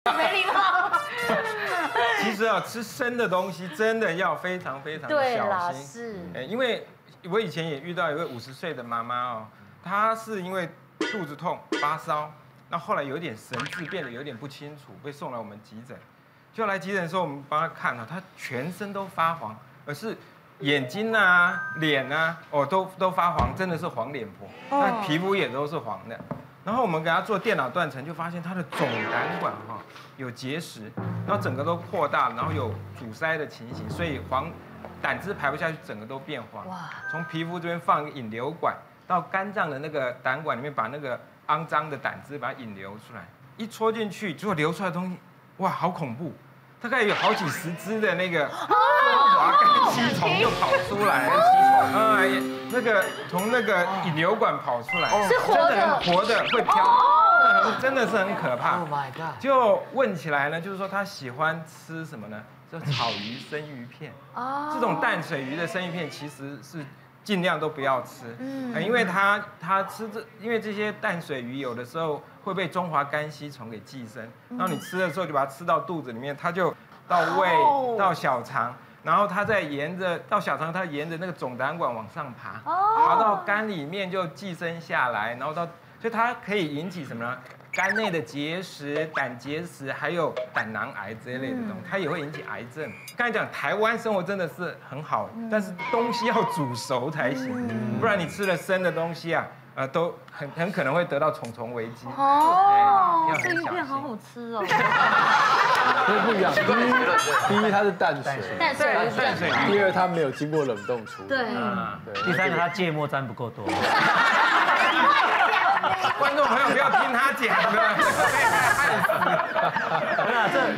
没礼貌。其实啊，吃生的东西真的要非常非常小心。是。因为我以前也遇到一位50岁的妈妈哦，她是因为肚子痛、发烧，那后来有点神志变得有点不清楚，被送来我们急诊。就来急诊的时候，我们帮她看了，她全身都发黄，而是眼睛啊、脸啊，哦都发黄，真的是黄脸婆。那皮肤也都是黄的。然后我们给她做电脑断层，就发现她的总胆管哈有结石，然后整个都扩大，然后有阻塞的情形，所以胆汁排不下去，整个都变黄。哇！从皮肤这边放一个引流管到肝脏的那个胆管里面，把那个肮脏的胆汁把它引流出来，一戳进去，结果流出来的东西，哇，好恐怖！大概有好几10只的那个中华肝吸虫就跑出来，那个从那个引流管跑出来，是活的，活的会飘，真的是很可怕。Oh my god！ 就问起来呢，就是说他喜欢吃什么呢？就草鱼、生鱼片。这种淡水鱼的生鱼片其实是尽量都不要吃，因为他吃因为这些淡水鱼有的时候会被中华肝吸虫给寄生，然后你吃的时候就把它吃到肚子里面，它就到胃、到小肠，然后它再到小肠，它沿着那个总胆管往上爬，爬到肝里面就寄生下来，然后所以它可以引起什么呢？肝内的结石、胆结石，还有胆囊癌这一类的东西，它也会引起癌症。刚才讲台湾生活真的是很好，但是东西要煮熟才行，不然你吃了生的东西啊，都很可能会得到虫危机。生鱼片好好吃哦。所以不一样，第一它是淡水鱼，第二它没有经过冷冻处理，对，第三个它芥末沾不够多。观众朋友不要听他讲的，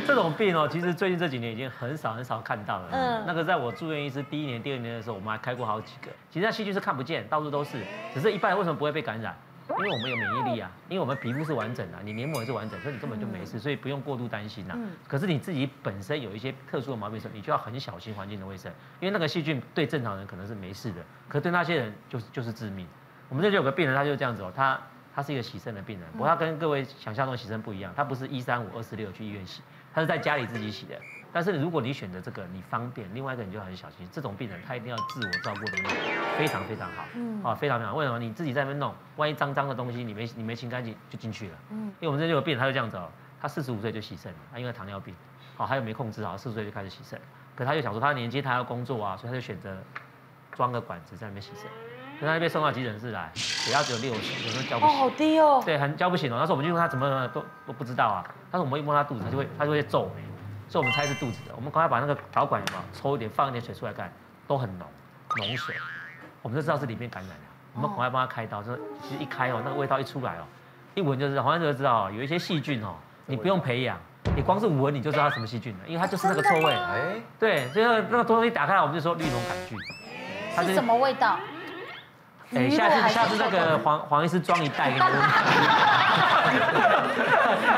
这种病哦，其实最近这几年已经很少看到了。那个在我住院医师第1年、第2年的时候，我们还开过好几个。其实那细菌是看不见，到处都是，只是一般人为什么不会被感染？因为我们有免疫力啊，因为我们皮肤是完整的，你黏膜也是完整，所以你根本就没事，所以不用过度担心呐。可是你自己本身有一些特殊的毛病的时候，你就要很小心环境的卫生，因为那个细菌对正常人可能是没事的，可对那些人就是致命。我们这就有个病人，他就这样子哦，他是一个洗肾的病人，不过他跟各位想象中洗肾不一样，他不是135/26去医院洗，他是在家里自己洗的。但是如果你选择这个，你方便，另外一个你就很小心。这种病人他一定要自我照顾的非常非常好，非常非常好。为什么？你自己在那边弄，万一脏的东西你没清干净就进去了。因为我们这就有病人，他就这样子哦，他45岁就洗肾了，他因为糖尿病，还有没控制好，40岁就开始洗肾，可他就想说他年纪他要工作啊，所以他就选择装个管子在那边洗肾。可他被送到急诊室来，血压只有60，有时候交不醒。好低哦。对，很交不醒哦。那时候我们就问他怎么都不知道啊。但是我们一摸他肚子，他就会皱眉，所以我们猜是肚子的。我们赶快把那个导管有没有抽一点，放一点水出来看，都很浓水，我们就知道是里面感染了。我们赶快帮他开刀，就是其实一开哦，那个味道一出来哦，一闻就知道，黄先生就知道有一些细菌哦，你不用培养，你光是闻你就知道它什么细菌了，因为它就是那个臭味。对，所以那个东西打开来，我们就说绿脓杆菌。是什么味道？下次那个黄医师装一袋给你闻，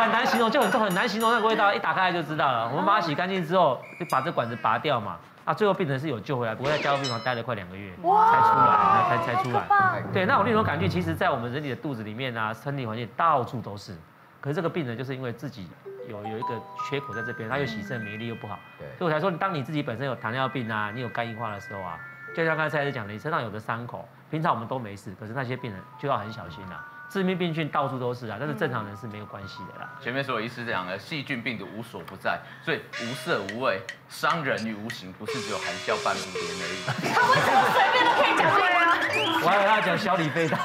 很难形容，就很难形容那个味道，一打开来就知道了。我们把它洗干净之后，就把这管子拔掉嘛，最后病人是有救回来，不过在加护病房待了快2个月才出来。对，那种绿脓杆菌其实在我们人体的肚子里面啊，身体环境到处都是。可是这个病人就是因为自己有一个缺口在这边，他又洗肾免疫力又不好，所以我才说，当你自己本身有糖尿病啊，你有肝硬化的时候啊，就像刚才蔡医师讲的，你身上有个伤口。平常我们都没事，可是那些病人就要很小心啦。致命病菌到处都是啊，但是正常人是没有关系的啦。前面所有医师讲的，细菌病毒无所不在，所以无色无味，伤人于无形，不是只有含笑半步癫而已。他为什么随便都可以讲这个？我还以为他讲小李飞刀。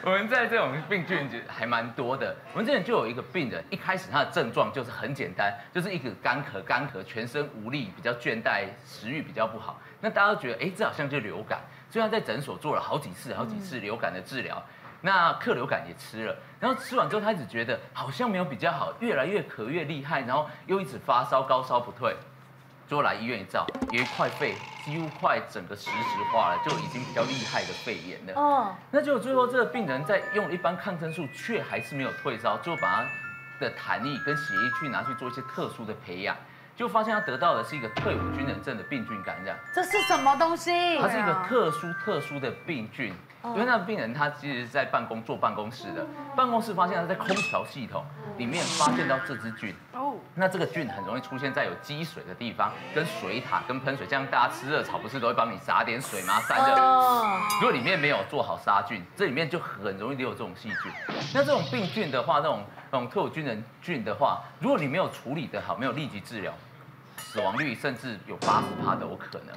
我们在这种病菌还蛮多的。我们之前就有一个病人，一开始他的症状就是很简单，就是一个干咳，全身无力，比较倦怠，食欲比较不好。那大家都觉得，这好像就流感。所以他在诊所做了好几次流感的治疗，那克流感也吃了，然后吃完之后他一直觉得好像没有比较好，越来越咳越厉害，然后又一直发烧，高烧不退，最后来医院一照，有一块肺几乎快整个实质化了，就已经比较厉害的肺炎了。那结果最后这个病人在用一般抗生素，却还是没有退烧，就把他的痰液跟血液去拿去做一些特殊的培养。就发现他得到的是一个退伍军人症的病菌感染，这是什么东西？它是一个特殊的病菌，因为那个病人他其实在做办公室的，办公室发现他在空调系统里面发现到这支菌。那这个菌很容易出现在有积水的地方，跟水塔、跟喷水，像大家吃热炒不是都会帮你撒点水吗？散热。如果里面没有做好杀菌，这里面就很容易留有这种细菌。那这种病菌的话，那种特有菌菌的话，如果你没有处理得好，没有立即治疗，死亡率甚至有80%都有可能。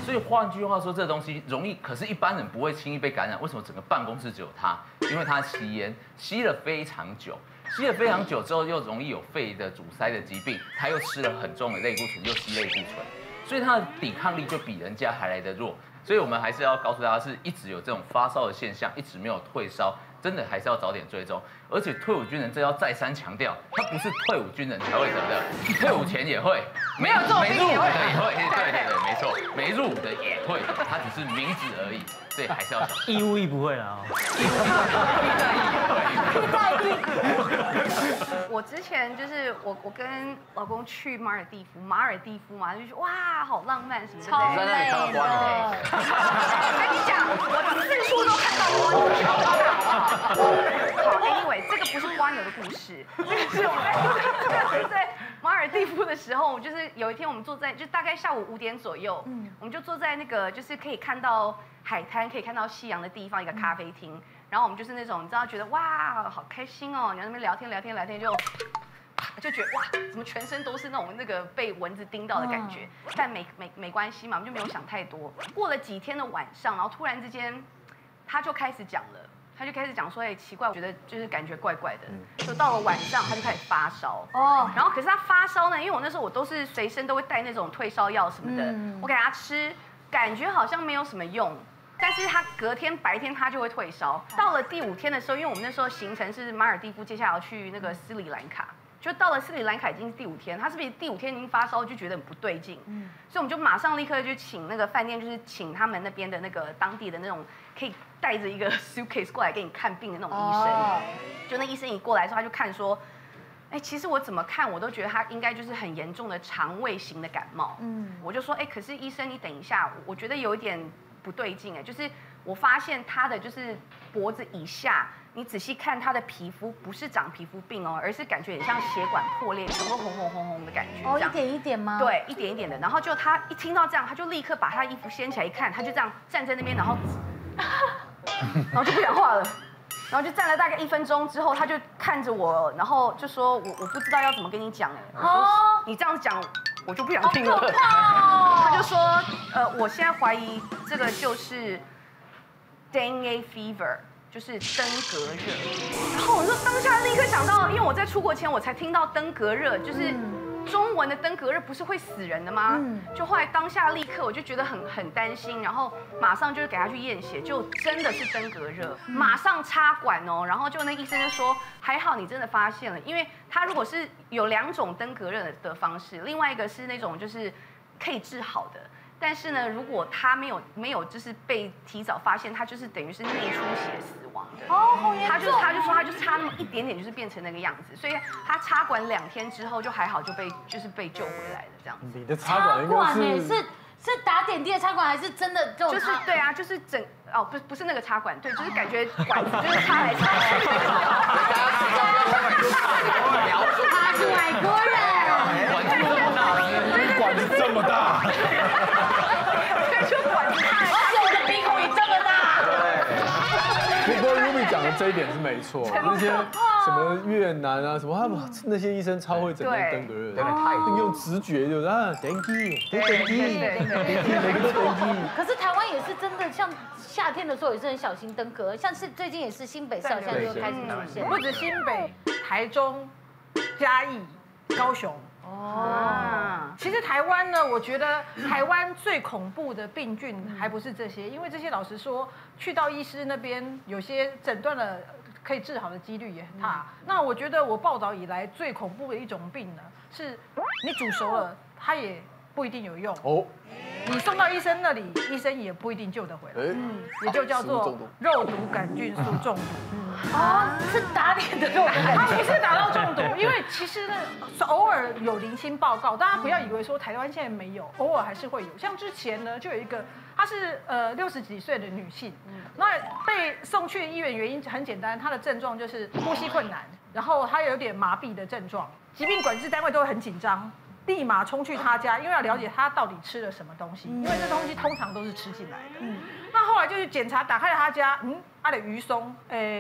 所以换句话说，这东西容易，可是一般人不会轻易被感染。为什么整个办公室只有他？因为他吸烟吸了非常久。吸了非常久之后，又容易有肺的阻塞的疾病，他又吃了很重的类固醇，又吸类固醇，所以他的抵抗力就比人家还来得弱。所以我们还是要告诉大家，是一直有这种发烧的现象，一直没有退烧，真的还是要早点追踪。而且退伍军人这要再三强调，他不是退伍军人才会得的，退伍前也会，没入伍的也会，对，没错，没入伍的也会，他只是名字而已。所以还是要小心。义务役不会啦。我之前就是我跟老公去马尔地夫嘛，就说哇好浪漫什么的。超累的。我跟你讲，我四处都看到蜗牛，好 ，anyway， 这个不是蜗牛的故事，这个是我们在马尔地夫的时候，就是有一天我们坐在就大概下午5点左右，我们就坐在那个就是可以看到海滩、可以看到夕阳的地方一个咖啡厅，然后我们就是那种你知道觉得哇好开心哦，你在那边聊天就觉得哇怎么全身都是那个被蚊子叮到的感觉，但没关系嘛，我们就没有想太多。过了几天的晚上，然后突然之间他就开始讲了。他就开始讲说，哎，奇怪，我觉得就是感觉怪怪的。就到了晚上，他就开始发烧。哦。然后可是他发烧呢，因为我那时候我都是随身都会带那种退烧药什么的，我给他吃，感觉好像没有什么用。但是他隔天白天他就会退烧。到了第5天的时候，因为我们那时候行程是马尔地夫，接下来要去那个斯里兰卡。就到了斯里兰卡已经是第5天，他是不是第5天已经发烧，就觉得很不对劲？所以我们就马上立刻就请那个饭店，就是请他们那边的那个当地的那种可以带着一个 suitcase 过来给你看病的那种医生。就那医生一过来之后，他就看说，哎，其实我怎么看我都觉得他应该就是很严重的肠胃型的感冒。我就说，哎，可是医生你等一下，我觉得有一点不对劲哎，就是我发现他的就是脖子以下。你仔细看他的皮肤，不是长皮肤病哦，而是感觉很像血管破裂，全部红的感觉。哦，一点一点吗？对，一点一点的。然后就他一听到这样，他就立刻把他衣服掀起来一看，他就这样站在那边，然后就不讲话了。然后就站了大概1分钟之后，他就看着我，然后就说我不知道要怎么跟你讲哎。我说你这样讲，我就不想听了。他就说我现在怀疑这个就是 dengue fever。就是登革热，然后我就当下立刻想到，因为我在出国前我才听到登革热，就是中文的登革热不是会死人的吗？就后来当下立刻我就觉得很担心，然后马上就是给他去验血，就真的是登革热，马上插管哦，然后就那医生就说还好你真的发现了，因为他如果是有2种登革热的方式，另外一个是那种就是可以治好的。但是呢，如果他没有就是被提早发现，他就是等于是内出血死亡的。哦，好严重。他就说他就是差那么一点点，就是变成那个样子。所以他插管2天之后就还好，就被救回来了这样子。你的插管应该是打点滴的插管还是真的这种？就是对啊，就是不是那个插管，对，就是感觉管子就是插来插去。他是外国人，管子这么大。我的鼻孔也这么大。不过 Ruby 讲的这一点是没错，那些什么越南啊什么，他们那些医生超会诊断登革热，用直觉就是dengue，每个都 dengue。可是台湾也是真的，像夏天的时候也是很小心登革，像是最近也是新北市现在就开始出现，不止新北、台中、嘉义、高雄。其实台湾呢，我觉得台湾最恐怖的病菌还不是这些，因为这些老实说，去到医师那边，有些诊断了可以治好的几率也很大。那我觉得我报道以来最恐怖的一种病呢，是你煮熟了，它也不一定有用哦。你送到医生那里，医生也不一定救得回来。也就叫做肉毒杆菌素中毒。是打脸的肉毒杆菌素。它不是打到中毒，因为其实呢，偶尔有零星报告，大家不要以为说台湾现在没有，偶尔还是会有。像之前呢，就有一个，她是60几岁的女性，那被送去医院原因很简单，她的症状就是呼吸困难。然后他有点麻痹的症状，疾病管制单位都会很紧张，立马冲去他家，因为要了解他到底吃了什么东西，因为这东西通常都是吃进来的。那后来就去检查，打开了他家，他的鱼松，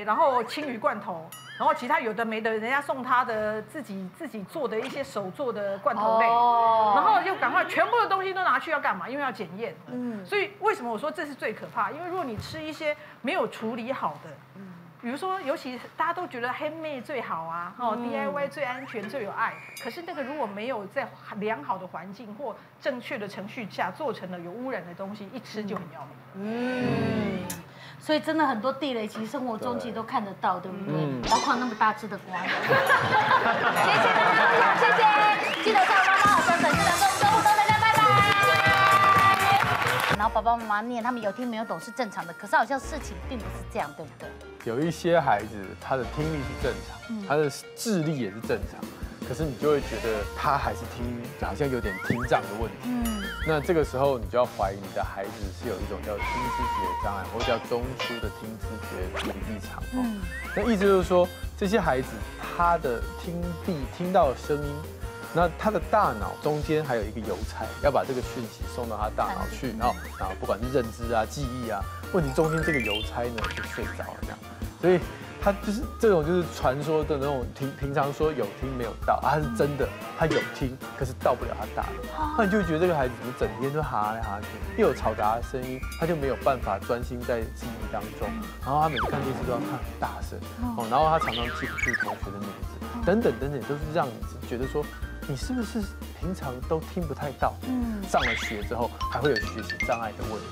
然后青鱼罐头，然后其他有的没的，人家送他的自己做的一些手做的罐头类，然后就赶快全部的东西都拿去要干嘛？因为要检验。所以为什么我说这是最可怕？因为如果你吃一些没有处理好的，比如说，尤其大家都觉得 handmade 最好啊，DIY 最安全、最有爱。可是那个如果没有在良好的环境或正确的程序下做成了有污染的东西，一吃就很要命。所以真的很多地雷，其实生活中其实都看得到，对不对？包括那么大只的瓜。谢谢大家，谢谢，记得叫妈妈好生粉丝团跟我们说互动，大家拜拜。然后爸爸妈妈念，他们有听没有懂是正常的，可是好像事情并不是这样，对不对？有一些孩子他的听力是正常，他的智力也是正常，可是你就会觉得他还是好像有点听障的问题。那这个时候你就要怀疑你的孩子是有一种叫听知觉障碍，或叫中枢的听知觉处理异常。那意思就是说，这些孩子他的听力听到声音，那他的大脑中间还有一个邮差，要把这个讯息送到他大脑去，然后不管是认知啊、记忆啊，问题中间这个邮差呢就睡着了这样，所以他就是这种就是传说的那种平常说有听没有到，他是真的他有听，可是到不了他大脑，那你就会觉得这个孩子怎么整天都哈来哈去，又有嘈杂的声音，他就没有办法专心在记忆当中，然后他每次看电视都要看很大声，然后他常常记不住同学的名字，等等等等，都是让你觉得说。你是不是平常都听不太到？上了学之后还会有学习障碍的问题。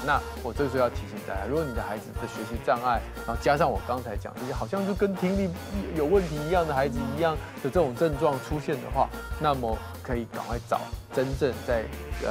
那我这个时候要提醒大家，如果你的孩子的学习障碍，然后加上我刚才讲这些，好像就跟听力有问题一样的孩子一样的这种症状出现的话，那么可以赶快找真正在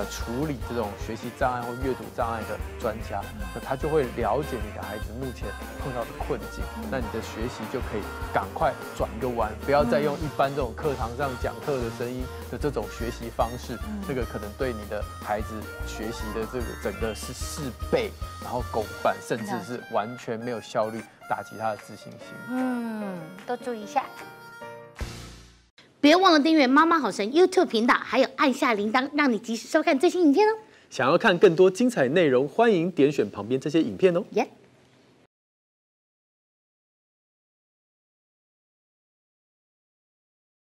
处理这种学习障碍或阅读障碍的专家，那他就会了解你的孩子目前碰到的困境，那你的学习就可以赶快转个弯，不要再用一般这种课堂上讲课的声音的这种学习方式，这个可能对你的孩子学习的这个整个是事倍，然后公办，甚至是完全没有效率，打击他的自信心。都注意一下。别忘了订阅妈妈好神 YouTube 频道，还有按下铃铛，让你及时收看最新影片哦。想要看更多精彩内容，欢迎点选旁边这些影片哦。